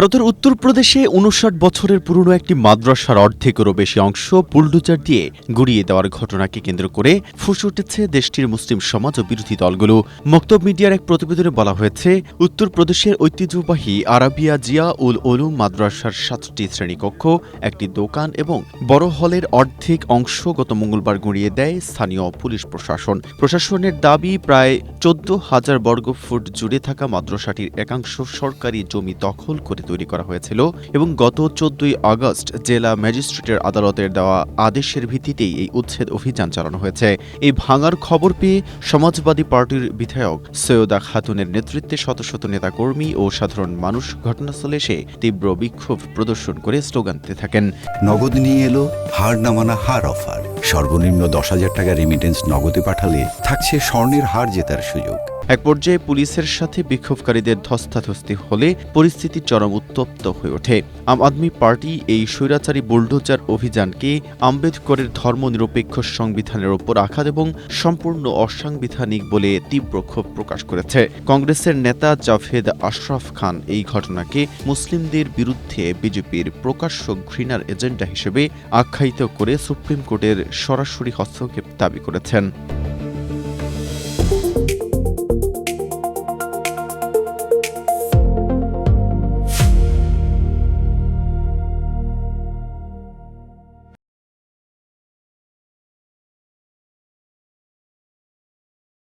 ভারতের উত্তরপ্রদেশে ৫৯ বছরের পুরনো একটি মাদ্রাসার অর্ধেকেরও বেশি অংশ বুলডোজার দিয়ে গুড়িয়ে দেওয়ার ঘটনাকে কেন্দ্র করে ফুঁসে উঠেছে দেশটির মুসলিম সমাজ ও বিরোধী দলগুলো। মক্তব মিডিয়ার এক প্রতিবেদনে বলা হয়েছে, উত্তরপ্রদেশের ঐতিহ্যবাহী আরাবিয়া জিয়া উল উলুম মাদ্রাসার ৭টি শ্রেণীকক্ষ, একটি দোকান এবং বড় হলের অর্ধেক অংশ গত মঙ্গলবার গুঁড়িয়ে দেয় স্থানীয় পুলিশ প্রশাসন। প্রশাসনের দাবি, প্রায় ১৪,০০০ বর্গফুট জুড়ে থাকা মাদ্রাসাটির একাংশ সরকারি জমি দখল করে তৈরি করা হয়েছিল এবং গত ১৪ই আগস্ট জেলা ম্যাজিস্ট্রেটের আদালতের দেওয়া আদেশের ভিত্তিতেই এই উচ্ছেদ অভিযান চালানো হয়েছে। এই ভাঙার খবর পেয়ে সমাজবাদী পার্টির বিধায়ক সৈয়দা খাতুনের নেতৃত্বে শত শত নেতাকর্মী ও সাধারণ মানুষ ঘটনাস্থলে এসে তীব্র বিক্ষোভ প্রদর্শন করে স্লোগান দিতে থাকেন। নগদ নিয়ে এলো হার না মানা হার অফার। সর্বনিম্ন ১০,০০০ টাকা রেমিটেন্স নগদে পাঠালে থাকছে স্বর্ণের হার জেতার সুযোগ। এক পর্যায়ে পুলিশের সাথে বিক্ষোভকারীদের ধস্তাধস্তি হলে পরিস্থিতি চরম উত্তপ্ত হয়ে ওঠে। আম আদমি পার্টি এই স্বৈরাচারী বুলডোজার অভিযানকে আম্বেদকরের ধর্মনিরপেক্ষ সংবিধানের ওপর আঘাত এবং সম্পূর্ণ অসাংবিধানিক বলে তীব্র ক্ষোভ প্রকাশ করেছে। কংগ্রেসের নেতা জাভেদ আশরাফ খান এই ঘটনাকে মুসলিমদের বিরুদ্ধে বিজেপির প্রকাশ্য ঘৃণার এজেন্ডা হিসেবে আখ্যায়িত করে সুপ্রিম কোর্টের সরাসরি হস্তক্ষেপ দাবি করেছেন।